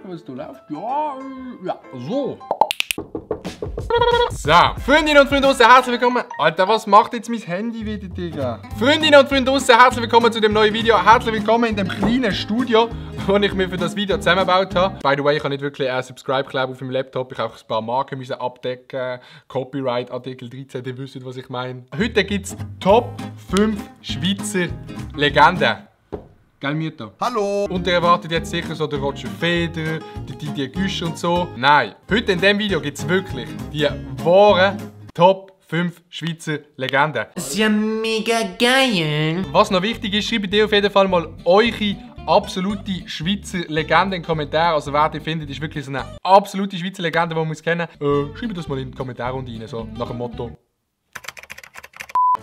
was da läuft? Ja, so. So, Freundinnen und Freunde draussen, herzlich willkommen. Alter, was macht jetzt mein Handy wieder, Digga? Freundinnen und Freunde draussen, herzlich willkommen zu dem neuen Video. Herzlich willkommen in dem kleinen Studio, das ich mir für das Video zusammengebaut habe. By the way, ich habe nicht wirklich einen Subscribe-Club auf meinem Laptop. Ich habe auch ein paar Marken müssen abdecken. Copyright Artikel 13, ihr wisst, was ich meine. Heute gibt es Top 5 Schweizer Legenden. Gell, Mieter? Hallo! Und ihr erwartet jetzt sicher so den Roger Federer, den Didier Güscher und so. Nein, heute in diesem Video gibt es wirklich die wahren Top 5 Schweizer Legenden. Das ist ja mega geil! Was noch wichtig ist, schreibt ihr auf jeden Fall mal eure absolute Schweizer Legende in den Kommentaren. Also wer ihr findet, ist wirklich so eine absolute Schweizer Legende, die man muss kennen. Schreibt das mal in die Kommentare rein, so nach dem Motto.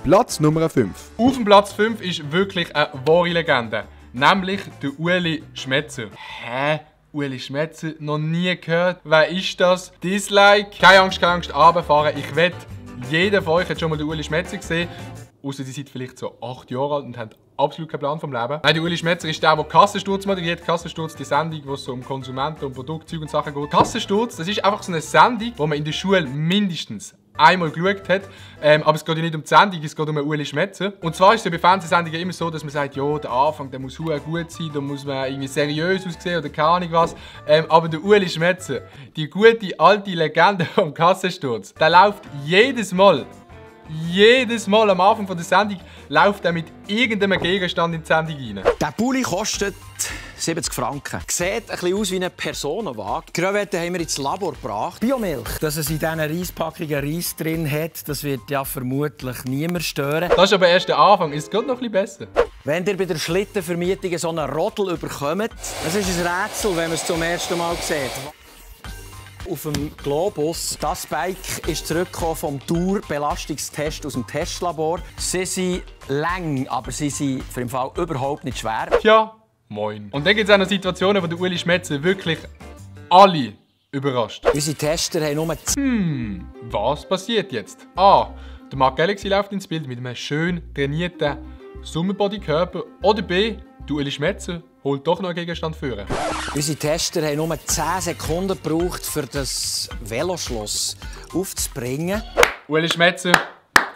Platz Nummer 5. Auf dem Platz 5 ist wirklich eine wahre Legende. Nämlich der Ueli Schmetzer. Hä? Ueli Schmetzer? Noch nie gehört? Wer ist das? Dislike? Keine Angst, runterfahren. Ich wette, jeder von euch hat schon mal den Ueli Schmetzer gesehen. Ausser die seid vielleicht so 8 Jahre alt und habt absolut keinen Plan vom Leben. Nein, der Ueli Schmetzer ist der Kassensturz moderiert. Kassensturz, die Sendung, wo es so um Konsumenten und Produktzeug und Sachen geht. Kassensturz, das ist einfach so eine Sendung, die man in der Schule mindestens einmal geschaut hat. Aber es geht ja nicht um die Sendung, es geht um einen Ueli Schmetzer. Und zwar ist es ja bei Fernsehsendungen immer so, dass man sagt, ja, der Anfang, der muss gut sein, da muss man irgendwie seriös aussehen oder keine Ahnung was. Aber der Ueli Schmetzer, die gute alte Legende vom Kassensturz, der läuft jedes Mal am Anfang der Sendung läuft er mit irgendeinem Gegenstand in die Sendung rein. Der Pulli kostet 70 Franken. Sieht ein bisschen aus wie ein Personenwagen. Die Crevetten haben wir ins Labor gebracht. Biomilch. Dass es in diesen Reispackungen Reis drin hat, das wird ja vermutlich niemand stören. Das ist aber erst der Anfang. Es geht noch ein bisschen besser. Wenn ihr bei der Schlittenvermietung so einen Rodel bekommt, das ist ein Rätsel, wenn man es zum ersten Mal sieht. Auf dem Globus. Das Bike ist zurückgekommen vom Tour-Belastungstest aus dem Testlabor. Sie sind lang, aber sie sind für den Fall überhaupt nicht schwer. Tja, moin. Und dann gibt es auch noch Situationen, wo der Ueli Schmetzer wirklich alle überrascht. Unsere Tester haben nur... Was passiert jetzt? A. Der Mark Galaxy läuft ins Bild mit einem schön trainierten Summerbody-Körper. Oder B. Der Ueli Schmetzer holt doch noch einen Gegenstand führen. Unsere Tester haben nur 10 Sekunden gebraucht, für das Veloschloss aufzubringen. Ueli Schmetzer,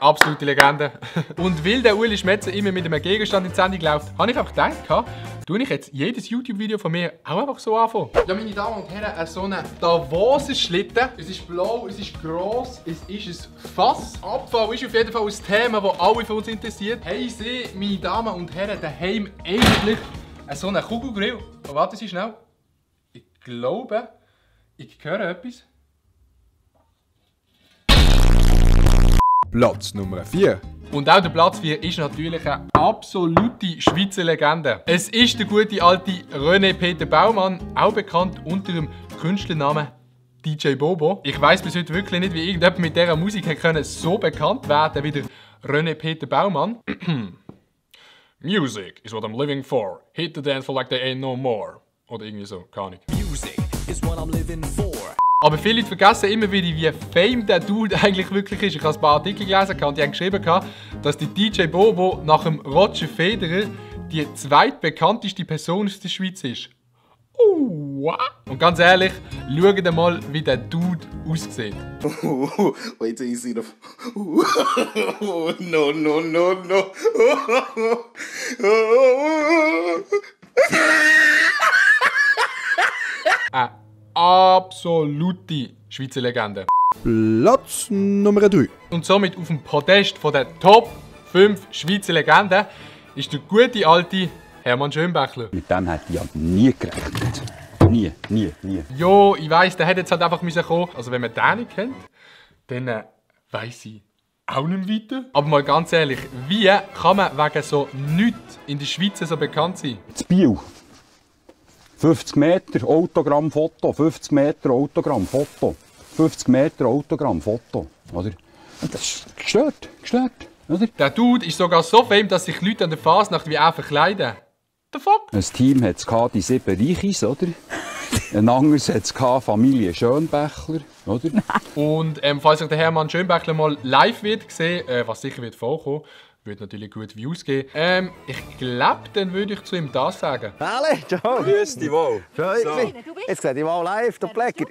absolute Legende. Und weil der Ueli Schmetzer immer mit einem Gegenstand in die Sendung läuft, habe ich einfach gedacht, tue ich jetzt jedes YouTube-Video von mir auch einfach so anfangen. Ja, meine Damen und Herren, so ein Davoser-Schlitten. Es ist blau, es ist gross, es ist ein Fass. Abfall ist auf jeden Fall ein Thema, das alle von uns interessiert. Haben Sie, meine Damen und Herren, daheim eigentlich so einen Kugelgrill? Oh, warten Sie schnell. Ich glaube, ich höre etwas. Platz Nummer 4. Und auch der Platz 4 ist natürlich eine absolute Schweizer Legende. Es ist der gute alte René Peter Baumann, auch bekannt unter dem Künstlernamen DJ Bobo. Ich weiss bis heute wirklich nicht, wie irgendjemand mit dieser Musik so bekannt werden wie der René Peter Baumann. Music is what I'm living for. Hit the dance for like there ain't no more. Oder irgendwie so, keine Ahnung. Music is what I'm living for. Aber viele Leute vergessen immer wieder, wie fame der Dude eigentlich wirklich ist. Ich habe ein paar Artikel gelesen und die haben geschrieben, dass der DJ Bobo nach dem Roger Federer die zweitbekannteste Person aus der Schweiz ist. Und ganz ehrlich, schaut mal, wie der Dude aussieht. Wait till you see the... No, no, no, no. Eine absolute Schweizer Legende. Platz Nummer 3. Und somit auf dem Podest von der Top 5 Schweizer Legenden ist der gute alte Hermann Schönbächler. Mit dem hätte ich ja nie gerechnet. Nie. Jo, ich weiss, der hätte jetzt halt einfach kommen. Also wenn man den nicht kennt, dann weiss ich auch nicht weiter. Aber mal ganz ehrlich, wie kann man wegen so nichts in der Schweiz so bekannt sein? Das Bio. 50 Meter Autogrammfoto, 50 Meter Autogrammfoto, 50 Meter Autogrammfoto. Oder? Das ist gestört, oder? Der Dude ist sogar so fame, dass sich Leute an der Fasnacht wie er verkleiden. The fuck? Ein Team hatte es die 7 Reichis, oder? Ein anderes hatte es Familie Schönbächler, oder? Und falls euch der Hermann Schönbächler mal live wird sehen, was sicher wird vorkommen, Würde natürlich gut Views geben. Ich glaube, dann würde ich zu ihm das sagen. Hallo, ciao. Grüß dich wohl. Freut mich. Jetzt sehe ich mal live, der Blecker.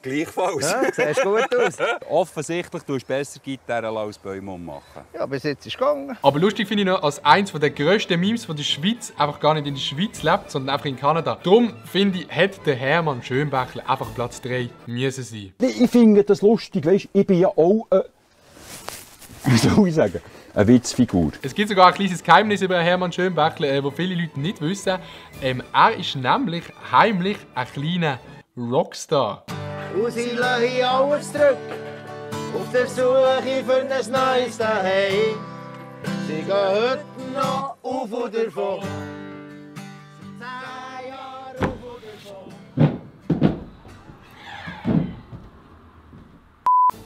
Gleichfalls. Ja, siehst gut aus. Offensichtlich tust du besser Gitarre als Bäume ummachen. Ja, bis jetzt ist es gegangen. Aber lustig finde ich noch, als eins der grössten Memes von der Schweiz einfach gar nicht in der Schweiz lebt, sondern einfach in Kanada. Darum finde ich, hätte der Hermann Schönbächler einfach Platz 3 müssen sein. Ich finde das lustig, weißt, ich bin ja auch wie soll ich sagen, eine Witzfigur. Es gibt sogar ein kleines Geheimnis über Hermann Schönbächler, das viele Leute nicht wissen. Er ist nämlich heimlich ein kleiner Rockstar. Und sie lassen alles zurück, auf der Suche für ein neues Zuhause. Sie gehen heute noch auf und davon. Seit 10 Jahren auf und davon.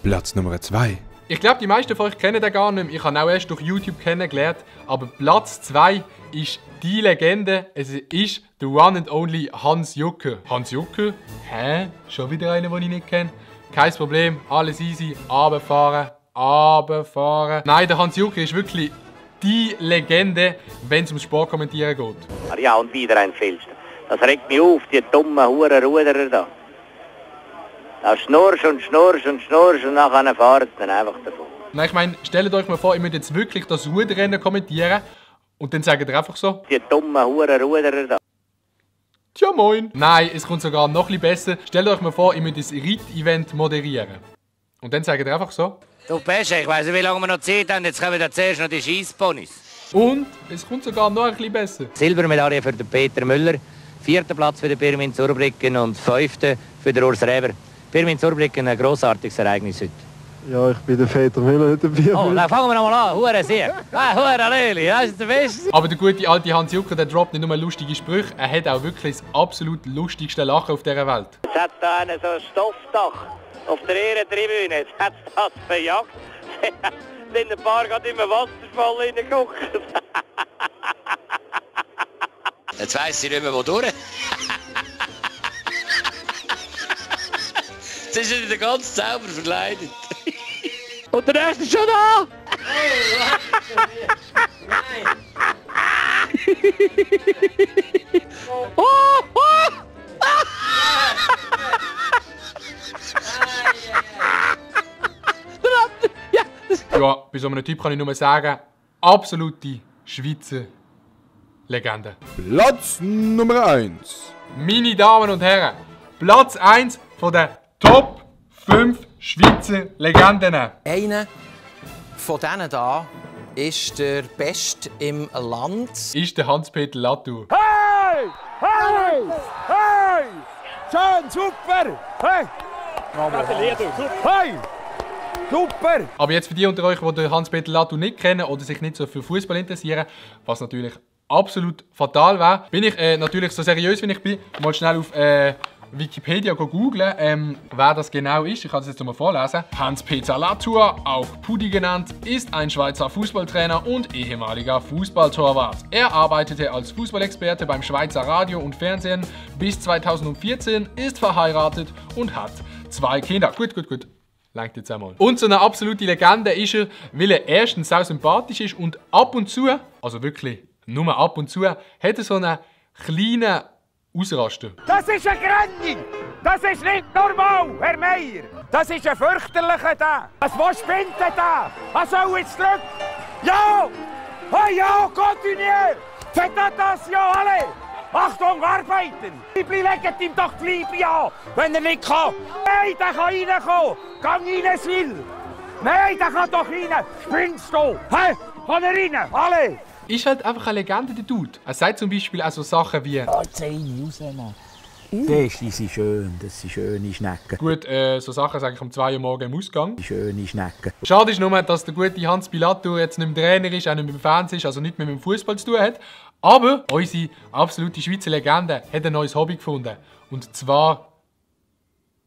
Platz Nummer 2. Ich glaube, die meisten von euch kennen den gar nicht mehr. Ich habe ihn auch erst durch YouTube kennengelernt. Aber Platz 2 ist die Legende. Es ist der one and only Hans Jucker. Hans Jucker? Hä? Schon wieder einer, den ich nicht kenne? Kein Problem, alles easy. Runterfahren, runterfahren. Nein, der Hans Jucker ist wirklich die Legende, wenn es ums Sportkommentieren geht. Ja, und wieder ein Filster. Das regt mich auf, die dummen Hurenruderer da. Da schnurrst und schnurrst und schnurrst und nachher fahren dann einfach davon. Nein, ich meine, stellt euch mal vor, ihr müsst jetzt wirklich das Ruderrennen kommentieren und dann sagt ihr einfach so: Die dummen Hurenruderer da. Tja moin! Nein, es kommt sogar noch ein bisschen besser. Stellt euch mal vor, ihr müsst ein Reit-Event moderieren. Und dann sagt ihr einfach so: Du Pesche, ich weiss nicht, wie lange wir noch Zeit haben, jetzt kommen da zuerst noch die Scheissponys. Und es kommt sogar noch ein bisschen besser. Silbermedaille für den Peter Müller, 4. Platz für den Pirmin Zurbriggen und 5. für den Urs Reber. Pirmin Zurbriggen, ein grossartiges Ereignis heute. Ja, ich bin der Peter Müller, nicht der Bier. Oh, dann fangen wir noch mal an. Hure Sieg. Hure Leli, das ist der Beste. Aber der gute alte Hans Jucker, der droppt nicht nur lustige Sprüche, er hat auch wirklich das absolut lustigste Lachen auf dieser Welt. Jetzt hat da einer so ein Stoffdach auf der Ehrentribüne. Jetzt hat es das verjagt. Sind ein paar gerade im Wasserfall reingeguckt. Jetzt weiss ich nicht mehr, wo durch. Jetzt ist er in der ganzen Zauber verleidet. Und der nächste ist schon da! Oh, oh! Ja, bei so einem Typ kann ich nur sagen, absolute Schweizer Legende. Platz Nummer 1. Meine Damen und Herren, Platz 1 von der Top 5 Schweizer Legenden. Einer von denen da ist der Beste im Land. Ist der Hans-Peter Latour. Hey! Hey! Hey! Schön, super! Hey! Gratuliere, super! Hey! Super! Aber jetzt für die unter euch, die den Hans-Peter Latour nicht kennen oder sich nicht so für Fußball interessieren, was natürlich absolut fatal wäre, bin ich natürlich so seriös, wie ich bin, mal schnell auf Wikipedia googlen, wer das genau ist. Ich kann es jetzt mal vorlesen. Hans-Peter Latour, auch Pudi genannt, ist ein Schweizer Fußballtrainer und ehemaliger Fußballtorwart. Er arbeitete als Fußballexperte beim Schweizer Radio und Fernsehen bis 2014, ist verheiratet und hat 2 Kinder. Gut. Langt jetzt einmal. Und so eine absolute Legende ist er, weil er erstens sehr sympathisch ist und ab und zu, also wirklich nur ab und zu, hat er so einen kleinen Ausraster. Das ist ein Grenning! Das ist nicht normal, Herr Meier! Das ist ein fürchterlicher da! Was spinnt denn da? Was soll jetzt zurück? Ja! Hey, ja, continuier! Faites das ja alle! Achtung, arbeiten! Liebli, legt ihm doch die Liebe an, wenn er nicht kann! Nein, der kann reinkommen! Gang rein, es will! Nein, der kann doch rein! Spinnst du? Hä? Kann er rein? Alle! Ist halt einfach eine Legende, der Dude. Er sagt zum Beispiel auch so Sachen wie... Das sind schön, das sind schöne Schnecken. Gut, so Sachen sage ich um 2 Uhr morgens im Ausgang. Schöne Schnecken. Schade ist nur, dass der gute Hans-Peter Latour jetzt nicht mehr Trainer ist, auch nicht mehr im Fernsehen ist, also nicht mehr mit dem Fußball zu tun hat. Aber unsere absolute Schweizer Legende hat ein neues Hobby gefunden. Und zwar...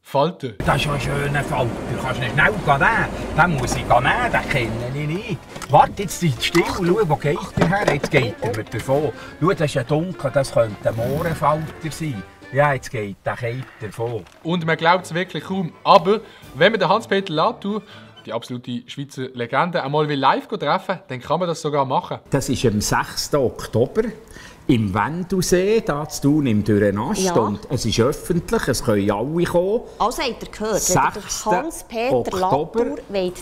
Falten. Das ist ein schöner Falter. Du kannst nicht schnell gehen. Den muss ich nehmen, den kenne ich nicht. Warte, jetzt still und schau, wo geht der her? Jetzt geht er mir davon. Schau, das ist ja dunkel, das könnte ein Mohrenfalter sein. Ja, jetzt geht der davon. Und man glaubt es wirklich kaum. Aber wenn man den Hans-Peter Latour die absolute Schweizer Legende einmal live treffen, dann kann man das sogar machen. Das ist am 6. Oktober im Wendelsee, hier zu tun im Dürrenast. Ja. Und es ist öffentlich, es können alle kommen. Also habt ihr gehört, wenn ihr den Hans-Peter Latour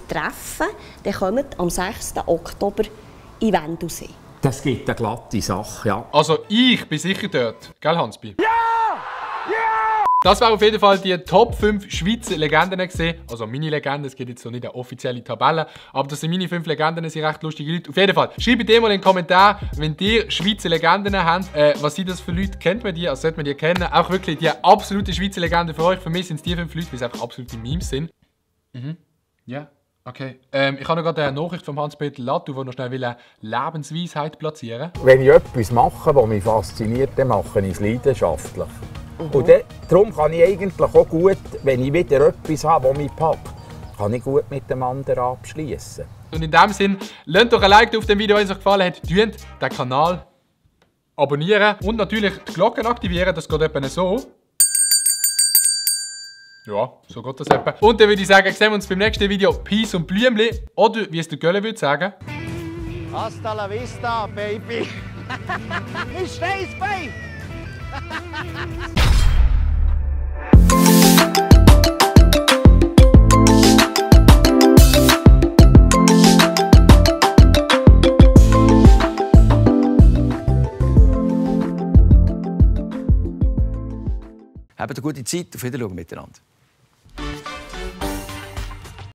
treffen wollt, dann kommt am 6. Oktober in Wendelsee. Das gibt eine glatte Sache, ja. Also ich bin sicher dort, gell Hansby? Ja! Ja! Das war auf jeden Fall die Top 5 Schweizer Legenden gesehen. Also meine Legenden, es gibt jetzt noch nicht eine offizielle Tabelle, aber das sind meine 5 Legenden, das sind recht lustige Leute. Auf jeden Fall, schreibt dir mal in den Kommentaren, wenn ihr Schweizer Legenden habt, was sind das für Leute, kennt man die, also sollte man die kennen. Auch wirklich die absolute Schweizer Legende für euch. Für mich sind es die 5 Leute, weil es einfach absolute Memes sind. Ja. Okay. Ich habe noch gerade eine Nachricht von Hans-Peter Latour, der noch schnell eine Lebensweisheit platzieren will. Wenn ich etwas mache, das mich fasziniert, dann mache ich es leidenschaftlich. Und darum kann ich eigentlich auch gut, wenn ich wieder etwas habe, das mich packt, kann ich gut mit dem anderen abschließen. Und in dem Sinn, lasst doch ein Like auf dem Video, wenn es euch gefallen hat. Tönt den Kanal abonnieren und natürlich die Glocke aktivieren. Das geht etwa so. Ja, so geht das etwa. Und dann würde ich sagen, sehen wir uns beim nächsten Video. Peace und Blümli. Oder wie es der Gölle würde sagen. Hasta la vista, baby. Ich steh's bei. Habt eine gute Zeit, auf Wiedersehen miteinander.